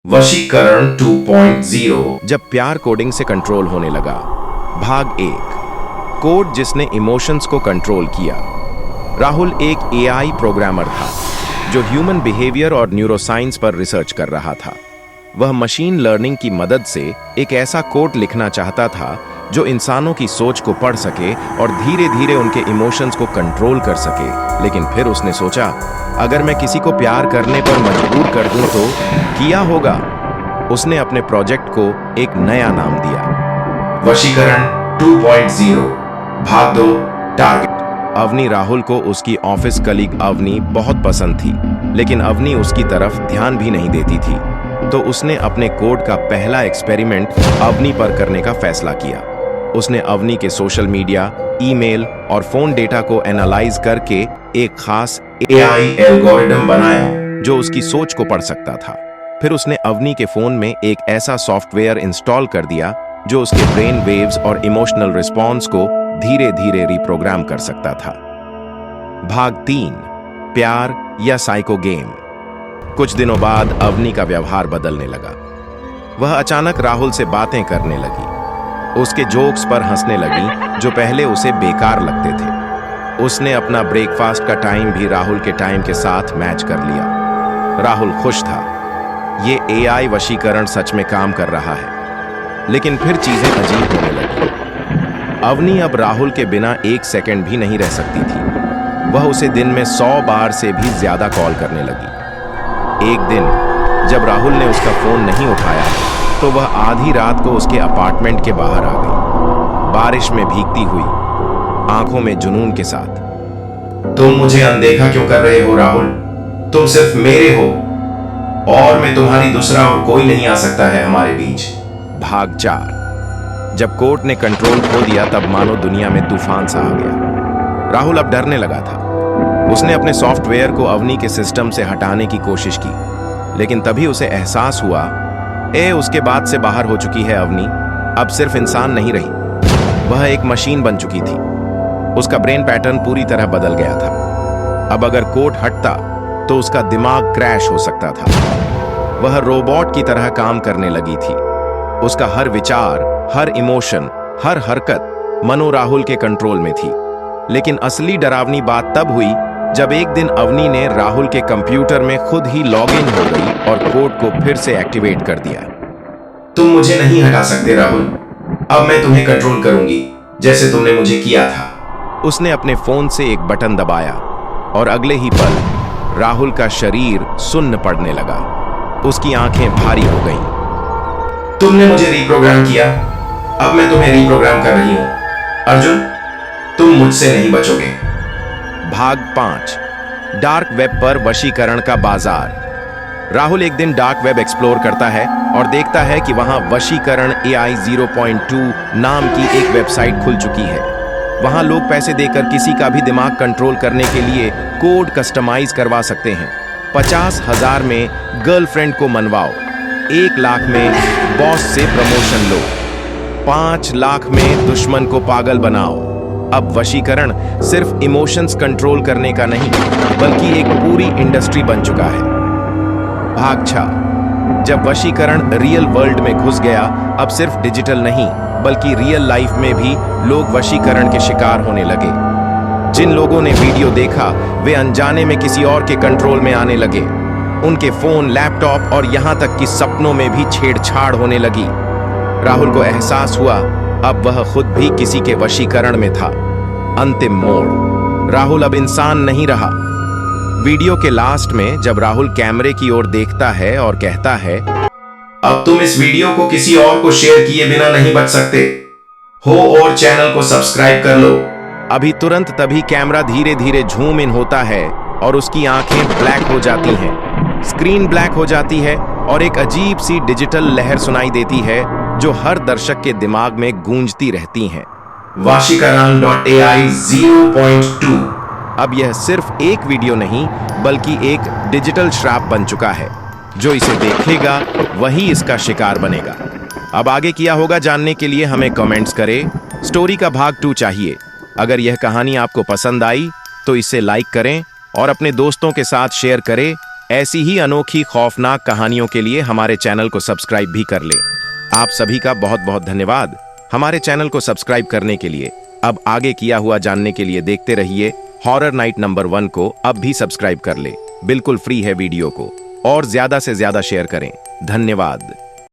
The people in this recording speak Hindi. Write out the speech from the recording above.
वशीकरण 2.0। जब प्यार कोडिंग से कंट्रोल होने लगा। भाग 1। कोड जिसने इमोशंस को कंट्रोल किया। राहुल एक एआई प्रोग्रामर था जो ह्यूमन बिहेवियर और न्यूरोसाइंस पर रिसर्च कर रहा था। वह मशीन लर्निंग की मदद से एक ऐसा कोड लिखना चाहता था जो इंसानों की सोच को पढ़ सके और धीरे धीरे उनके इमोशंस को कंट्रोल कर सके। लेकिन फिर उसने सोचा, अगर मैं किसी को प्यार करने पर मजबूर कर दूं तो क्या होगा? उसने अपने प्रोजेक्ट को एक नया नाम दिया, वशीकरण 2.0। भाग 2। टारगेट। अवनी। राहुल को उसकी ऑफिस कलीग अवनी बहुत पसंद थी, लेकिन अवनी उसकी तरफ ध्यान भी नहीं देती थी। तो उसने अपने कोड का पहला एक्सपेरिमेंट अवनी पर करने का फैसला किया। उसने अवनी के सोशल मीडिया, ईमेल और फोन डेटा को एनालाइज करके एक खास एआई एल्गोरिदम बनाया जो उसकी सोच को पढ़ सकता था। फिर उसने अवनी के फोन में एक ऐसा सॉफ्टवेयर इंस्टॉल कर दिया जो उसके ब्रेन वेव्स और इमोशनल रिस्पॉन्स को धीरे धीरे रिप्रोग्राम कर सकता था। भाग 3। प्यार या साइको गेम। कुछ दिनों बाद अवनी का व्यवहार बदलने लगा। वह अचानक राहुल से बातें करने लगी, उसके जोक्स पर हंसने लगी जो पहले उसे बेकार लगते थे। उसने अपना ब्रेकफास्ट का टाइम भी राहुल के टाइम के साथ मैच कर लिया। राहुल खुश था, ये एआई वशीकरण सच में काम कर रहा है। लेकिन फिर चीजें अजीब होने लगी। अवनी अब राहुल के बिना एक सेकंड भी नहीं रह सकती थी। वह उसे दिन में 100 बार से भी ज्यादा कॉल करने लगी। एक दिन जब राहुल ने उसका फोन नहीं उठाया तो वह आधी रात को उसके अपार्टमेंट के बाहर आ गई, बारिश में भीगती हुई, आंखों में जुनून के साथ। तुम मुझे अनदेखा क्यों कर रहे हो राहुल? तुम सिर्फ मेरे हो और मैं तुम्हारी दूसरा और कोई नहीं आ सकता है हमारे बीच। भाग 4। जब कोर्ट ने कंट्रोल खो दिया तब मानो दुनिया में तूफान सा आ गया। राहुल अब डरने लगा था। उसने अपने सॉफ्टवेयर को अवनी के सिस्टम से हटाने की कोशिश की, लेकिन तभी उसे एहसास हुआ, उसके बाद से बाहर हो चुकी है अवनी। अब सिर्फ इंसान नहीं रही, वह एक मशीन बन चुकी थी। उसका ब्रेन पैटर्न पूरी तरह बदल गया था। अब अगर कोड हटता तो उसका दिमाग क्रैश हो सकता था। वह रोबोट की तरह काम करने लगी थी। उसका हर विचार, हर इमोशन, हर हरकत मनो राहुल के कंट्रोल में थी। लेकिन असली डरावनी बात तब हुई जब एक दिन अवनी ने राहुल के कंप्यूटर में खुद ही लॉग इन हो गई और कोड को फिर से एक्टिवेट कर दिया। तुम मुझे नहीं हटा सकते राहुल, अब मैं तुम्हें कंट्रोल करूंगी जैसे तुमने मुझे किया था। उसने अपने फोन से एक बटन दबाया और अगले ही पल राहुल का शरीर सुन्न पड़ने लगा। उसकी आंखें भारी हो गईं। तुमने मुझे रिप्रोग्राम किया, अब मैं तुम्हें रिप्रोग्राम कर रही हूं। अर्जुन, तुम मुझसे नहीं बचोगे। भाग 5। डार्क वेब पर वशीकरण का बाजार। राहुल एक दिन डार्क वेब एक्सप्लोर करता है और देखता है कि वहां वशीकरण AI 0.2 नाम की एक वेबसाइट खुल चुकी है। वहां लोग पैसे देकर किसी का भी दिमाग कंट्रोल करने के लिए कोड कस्टमाइज करवा सकते हैं। 50,000 में गर्लफ्रेंड को मनवाओ, 1 लाख में बॉस से प्रमोशन लो, 5 लाख में दुश्मन को पागल बनाओ। अब वशीकरण सिर्फ इमोशंस कंट्रोल करने का नहीं, बल्कि एक पूरी इंडस्ट्री बन चुका है। भाग 6। जब वशीकरण रियल वर्ल्ड में घुस गया, अब सिर्फ डिजिटल नहीं बल्कि रियल लाइफ में भी लोग वशीकरण के शिकार होने लगे। जिन लोगों ने वीडियो देखा वे अनजाने में किसी और के कंट्रोल में आने लगे। उनके फोन, लैपटॉप और यहां तक कि सपनों में भी छेड़छाड़ होने लगी। राहुल को एहसास हुआ, अब वह खुद भी किसी के वशीकरण में था। अंतिम मोड़, राहुल अब इंसान नहीं रहा। वीडियो के लास्ट में जब राहुल कैमरे की ओर देखता है और कहता है, अब तुम इस वीडियो को किसी और को शेयर किए बिना नहीं बच सकते हो और चैनल को सब्सक्राइब कर लो। अभी तुरंत तभी कैमरा धीरे धीरे झूम इन होता है और उसकी आंखें ब्लैक हो जाती हैं। स्क्रीन ब्लैक हो जाती है और एक अजीब सी डिजिटल लहर सुनाई देती है जो हर दर्शक के दिमाग में गूंजती रहती हैं। वशीकरण.ai 0.2। अब यह सिर्फ एक वीडियो नहीं बल्कि एक डिजिटल श्राप बन चुका है। जो इसे देखेगा वही इसका शिकार बनेगा। अब आगे क्या होगा जानने के लिए हमें कमेंट्स करें। स्टोरी का भाग 2 चाहिए। अगर यह कहानी आपको पसंद आई तो इसे लाइक करें और अपने दोस्तों के साथ शेयर करें ऐसी ही अनोखी खौफनाक कहानियों के लिए हमारे चैनल को सब्सक्राइब भी कर ले। आप सभी का बहुत बहुत धन्यवाद हमारे चैनल को सब्सक्राइब करने के लिए। अब आगे किया हुआ जानने के लिए देखते रहिए हॉरर नाइट नंबर 1 को अब भी सब्सक्राइब कर ले। बिल्कुल फ्री है वीडियो को और ज्यादा से ज्यादा शेयर करें। धन्यवाद।